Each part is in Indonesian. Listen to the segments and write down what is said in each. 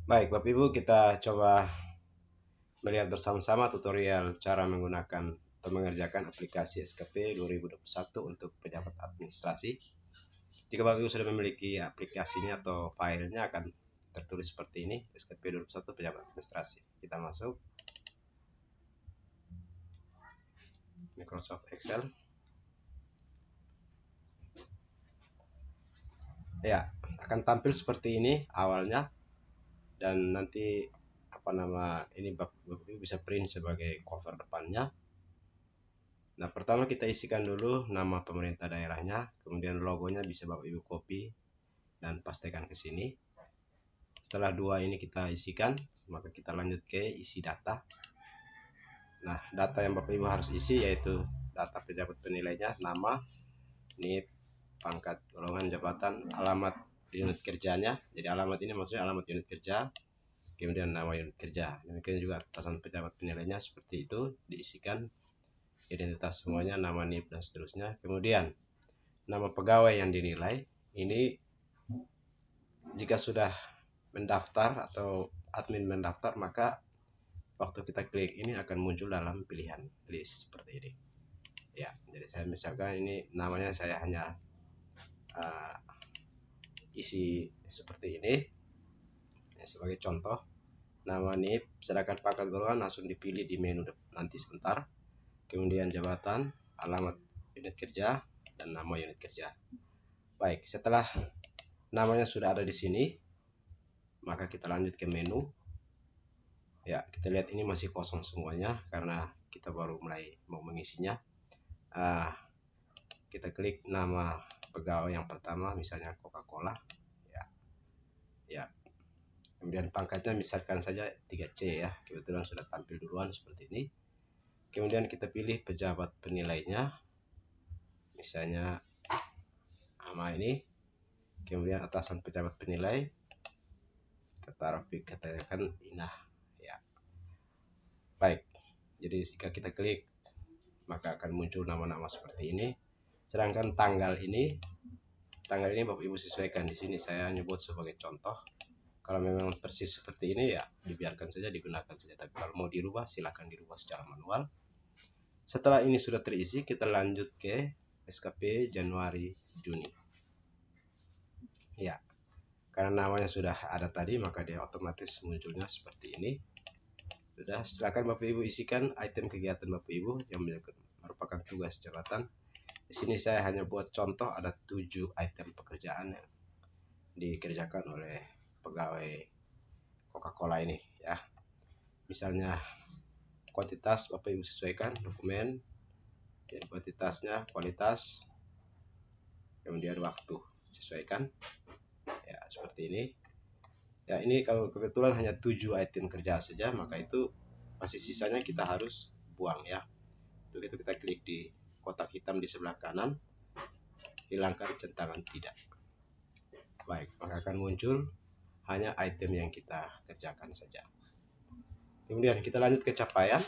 Baik, Bapak Ibu, kita coba melihat bersama-sama tutorial cara menggunakan atau mengerjakan aplikasi SKP 2021 untuk pejabat administrasi. Jika Bapak Ibu sudah memiliki aplikasinya atau filenya, akan tertulis seperti ini, SKP 2021 pejabat administrasi. Kita masuk Microsoft Excel. Ya, akan tampil seperti ini awalnya, dan nanti ini Bapak Ibu bisa print sebagai cover depannya. Nah, pertama kita isikan dulu nama pemerintah daerahnya, kemudian logonya bisa Bapak Ibu copy dan pastekan ke sini. Setelah dua ini kita isikan, maka kita lanjut ke isi data. Nah, data yang Bapak Ibu harus isi yaitu data pejabat penilainya, nama, NIP, pangkat, golongan, jabatan, alamat unit kerjanya. Jadi alamat ini maksudnya alamat unit kerja, kemudian nama unit kerja. Demikian juga atasan pejabat penilainya seperti itu diisikan, identitas semuanya, nama, NIP, dan seterusnya. Kemudian nama pegawai yang dinilai ini jika sudah mendaftar atau admin mendaftar, maka waktu kita klik ini akan muncul dalam pilihan list seperti ini. Ya, jadi saya misalkan ini namanya saya hanya isi seperti ini ya, sebagai contoh nama NIP, sedangkan pangkat golongan langsung dipilih di menu nanti sebentar. Kemudian jabatan, alamat unit kerja, dan nama unit kerja. Baik, setelah namanya sudah ada di sini, maka kita lanjut ke menu. Ya, kita lihat ini masih kosong semuanya karena kita baru mulai mau mengisinya. Kita klik nama pegawai yang pertama, misalnya Coca-Cola. Ya, kemudian pangkatnya misalkan saja 3C ya, kebetulan sudah tampil duluan seperti ini. Kemudian kita pilih pejabat penilainya, misalnya nama ini. Kemudian atasan pejabat penilai, katakan Inah ya. Baik, jadi jika kita klik maka akan muncul nama-nama seperti ini. Sedangkan tanggal ini Bapak Ibu sesuaikan. Di sini saya nyebut sebagai contoh. Kalau memang persis seperti ini ya dibiarkan saja, digunakan saja. Tapi kalau mau dirubah silakan dirubah secara manual. Setelah ini sudah terisi, kita lanjut ke SKP Januari Juni. Ya, karena namanya sudah ada tadi, maka dia otomatis munculnya seperti ini. Sudah, silakan Bapak Ibu isikan item kegiatan Bapak Ibu yang merupakan tugas jabatan. Di sini saya hanya buat contoh, ada 7 item pekerjaan yang dikerjakan oleh pegawai Coca-Cola ini ya. Misalnya kuantitas Bapak Ibu sesuaikan, dokumen, jadi kuantitasnya, kualitas, kemudian waktu sesuaikan ya, seperti ini ya. Ini kalau kebetulan hanya 7 item kerja saja, maka itu masih sisanya kita harus buang ya. Untuk itu kita klik di kotak hitam di sebelah kanan, hilangkan centangan tidak. Baik, maka akan muncul hanya item yang kita kerjakan saja. Kemudian kita lanjut ke capaian.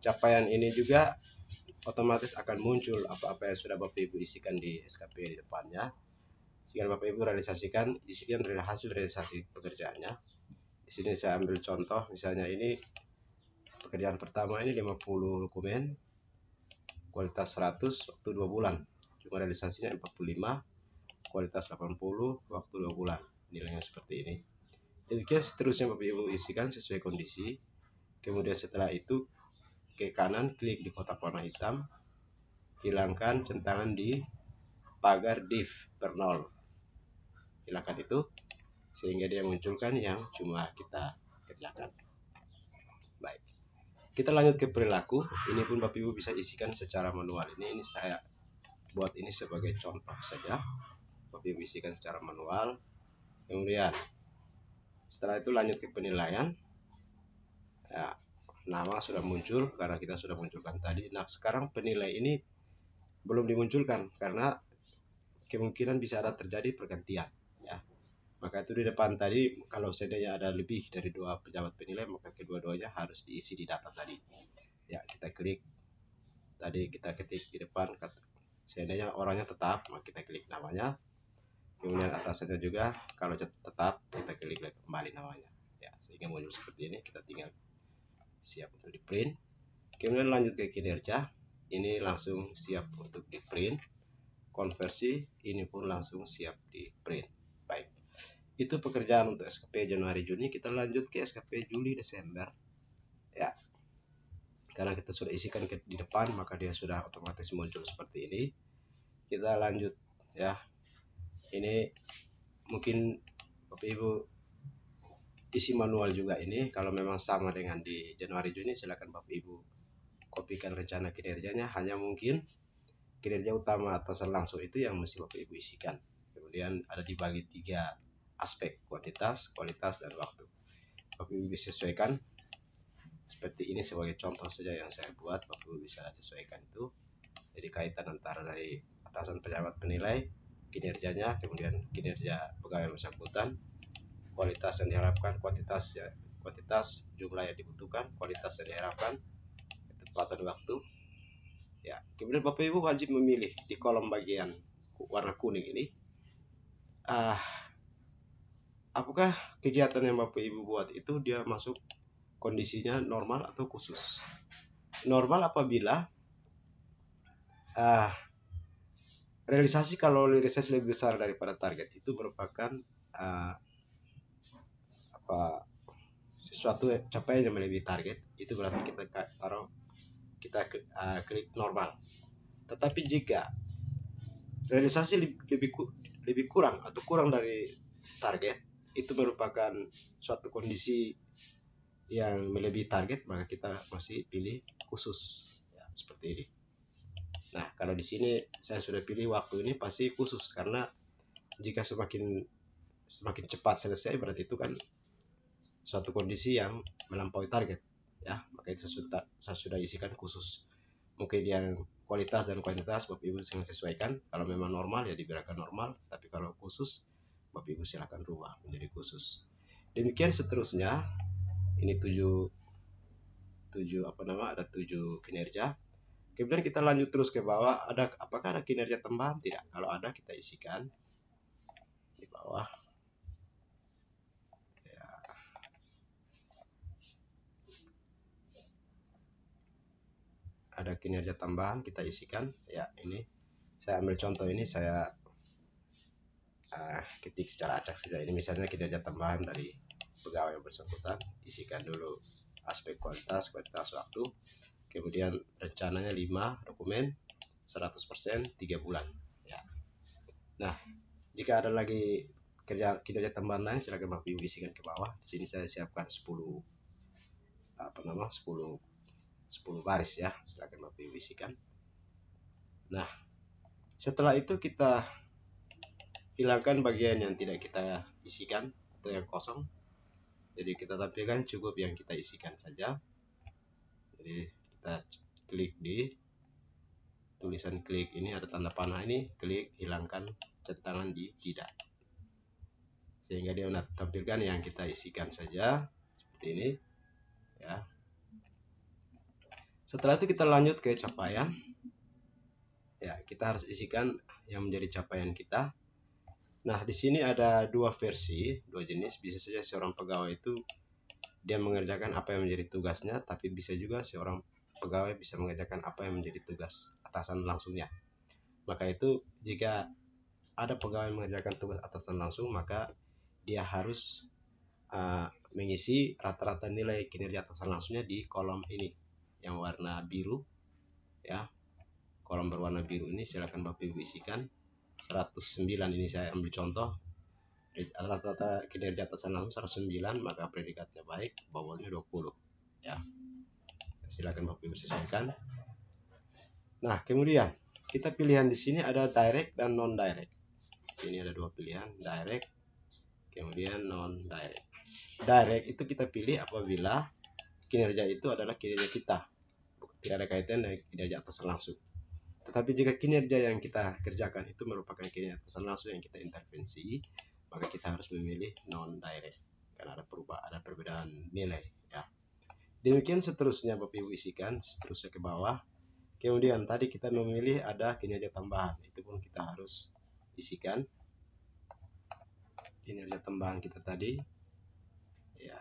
Capaian ini juga otomatis akan muncul apa-apa yang sudah Bapak Ibu isikan di SKP di depannya. Jika Bapak Ibu realisasikan, isikan hasil realisasi pekerjaannya. Di sini saya ambil contoh, misalnya ini pekerjaan pertama ini 50 dokumen, kualitas 100, waktu 2 bulan. Cuma realisasinya 45, kualitas 80, waktu 2 bulan. Nilainya seperti ini. Demikian seterusnya Bapak Ibu isikan sesuai kondisi. Kemudian setelah itu ke kanan klik di kotak warna hitam, hilangkan centangan di pagar div per 0. Hilangkan itu sehingga dia munculkan yang cuma kita kerjakan. Baik, kita lanjut ke perilaku. Ini pun Bapak Ibu bisa isikan secara manual. Ini saya buat ini sebagai contoh saja. Bapak Ibu isikan secara manual. Kemudian setelah itu lanjut ke penilaian ya, nama sudah muncul karena kita sudah munculkan tadi. Nah, sekarang penilai ini belum dimunculkan karena kemungkinan bisa ada terjadi pergantian ya. Maka itu di depan tadi, kalau seandainya ada lebih dari 2 pejabat penilai, maka kedua-duanya harus diisi di data tadi ya. Kita klik tadi, kita ketik di depan, seandainya orangnya tetap, maka kita klik namanya, kemudian atasannya juga kalau tetap kita klik kembali namanya ya, sehingga muncul seperti ini. Kita tinggal siap untuk di print. Kemudian lanjut ke kinerja, ini langsung siap untuk di print. Konversi ini pun langsung siap di print. Baik, itu pekerjaan untuk SKP Januari Juni. Kita lanjut ke SKP Juli Desember ya, karena kita sudah isikan di depan maka dia sudah otomatis muncul seperti ini. Kita lanjut ya, ini mungkin Bapak Ibu isi manual juga ini. Kalau memang sama dengan di Januari Juni, silakan Bapak Ibu kopikan rencana kinerjanya. Hanya mungkin kinerja utama atasan langsung itu yang mesti Bapak Ibu isikan. Kemudian ada dibagi 3 aspek, kuantitas, kualitas, dan waktu. Bapak Ibu bisa sesuaikan seperti ini sebagai contoh saja yang saya buat. Bapak Ibu bisa sesuaikan itu. Jadi kaitan antara dari atasan pejabat penilai kinerjanya, kemudian kinerja pegawai yang bersangkutan, kualitas yang diharapkan, kuantitas ya, kuantitas jumlah yang dibutuhkan, kualitas yang diharapkan, ketepatan waktu ya. Kemudian Bapak Ibu wajib memilih di kolom bagian warna kuning ini, apakah kegiatan yang Bapak Ibu buat itu dia masuk kondisinya normal atau khusus. Normal apabila realisasi, kalau realisasi lebih besar daripada target itu merupakan sesuatu capaian yang melebihi target, itu berarti kita taruh, kita klik normal. Tetapi jika realisasi lebih kurang atau kurang dari target, itu merupakan suatu kondisi yang melebihi target, maka kita masih pilih khusus ya, seperti ini. Nah, kalau di sini saya sudah pilih waktu ini pasti khusus, karena jika semakin cepat selesai berarti itu kan suatu kondisi yang melampaui target ya, maka itu saya sudah isikan khusus. Mungkin yang kualitas dan kuantitas Bapak Ibu sesuaikan. Kalau memang normal ya dibiarkan normal, tapi kalau khusus Bapak Ibu silakan rubah menjadi khusus. Demikian seterusnya. Ini 7 ada 7 kinerja. Kemudian kita lanjut terus ke bawah, apakah ada kinerja tambahan? Tidak. Kalau ada kita isikan di bawah ya. Ada kinerja tambahan kita isikan ya. Ini saya ambil contoh, ini saya ketik secara acak saja. Ini misalnya kinerja tambahan dari pegawai yang bersangkutan, isikan dulu aspek kualitas waktu, kemudian rencananya 5 dokumen 100% 3 bulan ya. Nah, jika ada lagi kinerja tambahan lain silakan Bapak Ibu isikan ke bawah. Di sini saya siapkan 10 baris ya, silakan Bapak Ibu isikan. Nah, setelah itu kita hilangkan bagian yang tidak kita isikan atau yang kosong. Jadi kita tampilkan cukup yang kita isikan saja. Jadi kita klik di tulisan klik ini, ada tanda panah ini, klik, hilangkan centangan di tidak, sehingga dia tampilkan yang kita isikan saja seperti ini ya. Setelah itu kita lanjut ke capaian ya, kita harus isikan yang menjadi capaian kita. Nah, di sini ada 2 versi, 2 jenis. Bisa saja seorang pegawai itu dia mengerjakan apa yang menjadi tugasnya, tapi bisa juga seorang pegawai bisa mengerjakan apa yang menjadi tugas atasan langsungnya. Maka itu jika ada pegawai mengerjakan tugas atasan langsung, maka dia harus mengisi rata-rata nilai kinerja atasan langsungnya di kolom ini yang warna biru ya. Kolom berwarna biru ini silakan Bapak Ibu isikan. 109 ini saya ambil contoh. Rata-rata kinerja atasan langsung 109, maka predikatnya baik, bawahnya 20 ya. Silakan Bapak Ibu sesuaikan. Nah, kemudian kita pilihan di sini ada direct dan non direct. Ini ada 2 pilihan, direct kemudian non direct. Direct itu kita pilih apabila kinerja itu adalah kinerja kita, tidak ada kaitan dengan kinerja atasan langsung. Tetapi jika kinerja yang kita kerjakan itu merupakan kinerja atasan langsung yang kita intervensi, maka kita harus memilih non direct karena ada perbedaan nilai ya. Demikian seterusnya Bapak Ibu isikan seterusnya ke bawah. Kemudian tadi kita memilih ada kinerja tambahan, itu pun kita harus isikan kinerja tambahan kita tadi ya.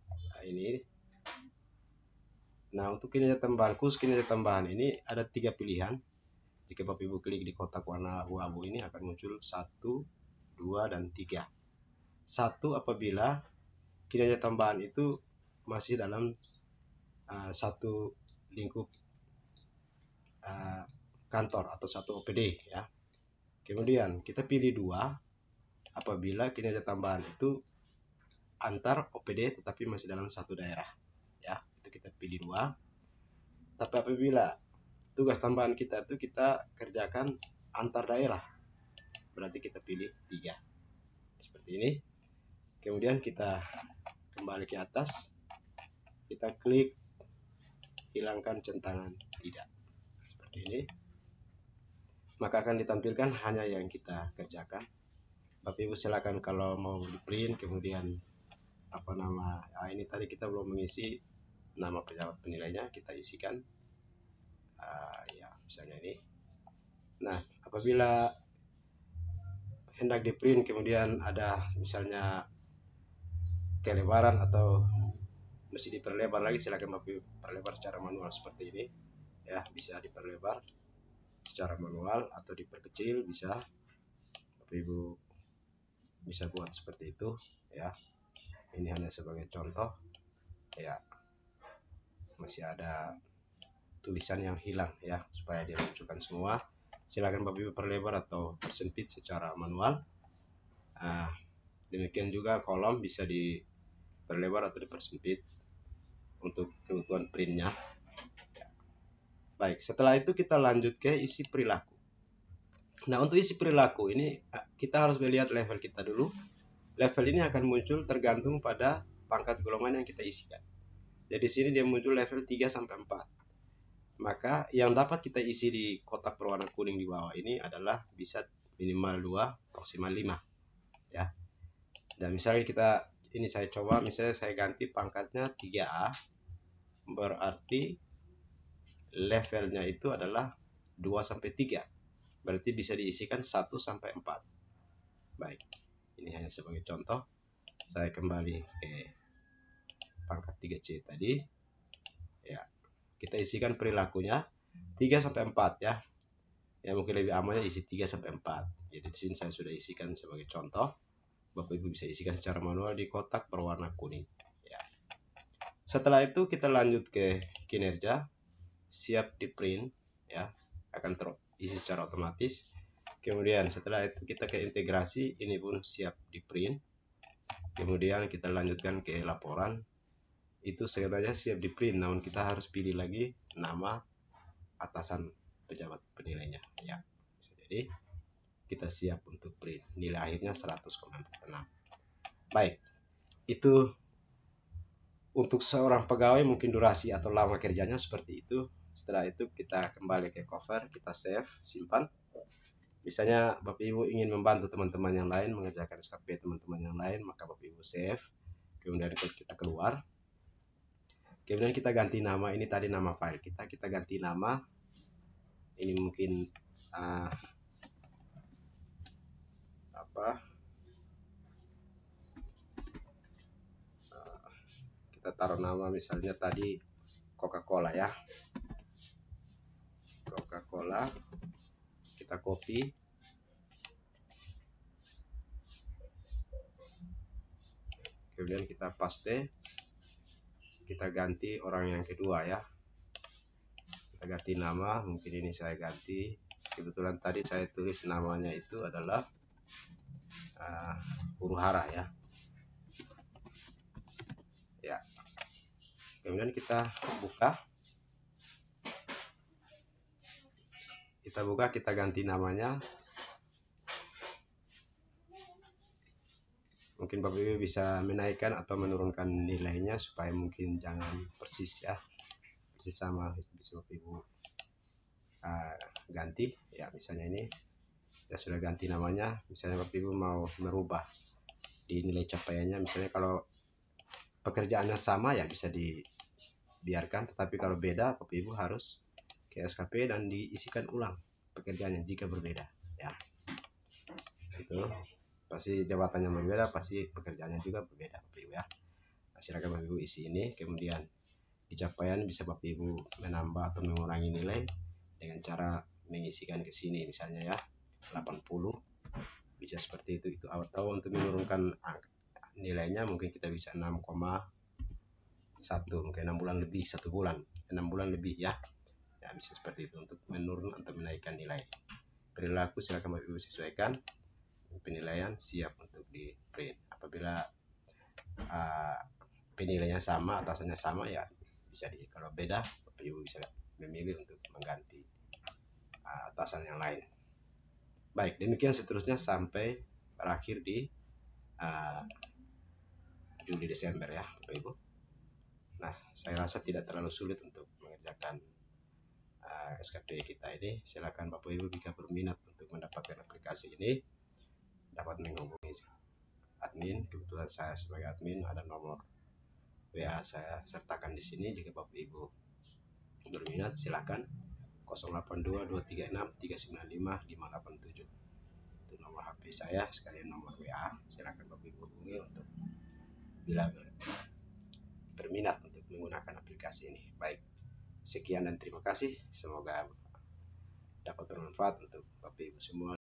Nah, ini. Nah, untuk kinerja tambahan, khusus kinerja tambahan ini ada 3 pilihan. Jika Bapak Ibu klik di kotak warna abu-abu ini akan muncul 1, 2, dan 3. 1 apabila kinerja tambahan itu masih dalam satu lingkup kantor atau satu OPD ya. Kemudian kita pilih 2 apabila kinerja tambahan itu antar OPD tetapi masih dalam satu daerah ya. Itu kita pilih 2. Tapi apabila tugas tambahan kita itu kita kerjakan antar daerah, berarti kita pilih 3 seperti ini. Kemudian kita kembali ke atas, kita klik hilangkan centangan tidak seperti ini, maka akan ditampilkan hanya yang kita kerjakan. Bapak Ibu silakan kalau mau di print, kemudian ini tadi kita belum mengisi nama pejabat penilainya, kita isikan ya misalnya ini. Nah, apabila hendak di print kemudian ada misalnya kelebaran atau mesti diperlebar lagi, silakan Bapak Ibu perlebar secara manual seperti ini ya. Bisa diperlebar secara manual atau diperkecil, bisa Bapak Ibu bisa buat seperti itu ya. Ini hanya sebagai contoh ya, masih ada tulisan yang hilang ya, supaya dia munculkan semua. Silakan Bapak Ibu perlebar atau persempit secara manual. Demikian juga kolom bisa diperlebar atau dipersempit untuk kebutuhan printnya. Baik, setelah itu kita lanjut ke isi perilaku. Nah, untuk isi perilaku ini kita harus melihat level kita dulu. Level ini akan muncul tergantung pada pangkat golongan yang kita isikan. Jadi di sini dia muncul level 3 sampai 4. Maka yang dapat kita isi di kotak berwarna kuning di bawah ini adalah bisa minimal 2, maksimal 5 ya. Dan misalnya saya coba, misalnya saya ganti pangkatnya 3A, berarti levelnya itu adalah 2 sampai 3. Berarti bisa diisikan 1 sampai 4. Baik, ini hanya sebagai contoh. Saya kembali ke pangkat 3C tadi ya. Kita isikan perilakunya 3 sampai 4 ya. Ya mungkin lebih amannya isi 3 sampai 4. Jadi di sini saya sudah isikan sebagai contoh. Bapak Ibu bisa isikan secara manual di kotak berwarna kuning ya. Setelah itu kita lanjut ke kinerja, siap di print ya, akan terisi secara otomatis. Kemudian setelah itu kita ke integrasi, ini pun siap di print. Kemudian kita lanjutkan ke laporan, itu sebenarnya siap di print, namun kita harus pilih lagi nama atasan pejabat penilainya ya. Jadi kita siap untuk print, nilai akhirnya 100,46. Baik, itu untuk seorang pegawai mungkin durasi atau lama kerjanya seperti itu. Setelah itu kita kembali ke cover, kita save, simpan. Misalnya Bapak Ibu ingin membantu teman-teman yang lain mengerjakan SKP teman-teman yang lain, maka Bapak Ibu save. Kemudian kita keluar. Kemudian kita ganti nama, ini tadi nama file kita ganti nama. Ini mungkin kita taruh nama misalnya tadi Coca-Cola ya. Coca-Cola. Kita copy. Kemudian kita paste. Kita ganti orang yang kedua ya. Kita ganti nama, mungkin ini saya ganti. Kebetulan tadi saya tulis namanya itu adalah Huru-hara ya. Ya. Kemudian kita buka. Kita ganti namanya. Mungkin Bapak Ibu bisa menaikkan atau menurunkan nilainya supaya mungkin jangan persis ya. Persis sama, bisa Bapak Ibu ganti ya. Misalnya ini ya sudah ganti namanya. Misalnya Bapak Ibu mau merubah di nilai capaiannya, misalnya kalau pekerjaannya sama ya bisa dibiarkan, tetapi kalau beda Bapak Ibu harus ke SKP dan diisikan ulang pekerjaannya jika berbeda ya. Itu pasti jabatannya berbeda, pasti pekerjaannya juga berbeda Bapak Ibu ya. Nah, silakan Bapak Ibu isi ini, kemudian di capaian bisa Bapak Ibu menambah atau mengurangi nilai dengan cara mengisikan ke sini misalnya ya 80, bisa seperti itu atau untuk menurunkan nilainya mungkin kita bisa 6,1, mungkin 6 bulan lebih, 1 bulan 6 bulan lebih ya. Ya bisa seperti itu untuk menurun atau menaikkan nilai. Perilaku silakan Bapak Ibu sesuaikan. Penilaian siap untuk di print. Apabila penilaiannya sama, atasannya sama ya bisa kalau beda Bapak Ibu bisa memilih untuk mengganti atasan yang lain. Baik, demikian seterusnya sampai berakhir di Juli Desember ya Bapak Ibu. Nah, saya rasa tidak terlalu sulit untuk mengerjakan SKP kita ini. Silakan Bapak Ibu jika berminat untuk mendapatkan aplikasi ini dapat menghubungi admin. Kebetulan saya sebagai admin ada nomor WA saya sertakan di sini. Jika Bapak Ibu berminat silakan 082236395587. Itu nomor HP saya sekalian nomor WA. Silakan Bapak Ibu hubungi untuk bila berminat untuk menggunakan aplikasi ini. Baik, sekian dan terima kasih. Semoga dapat bermanfaat untuk Bapak Ibu semua.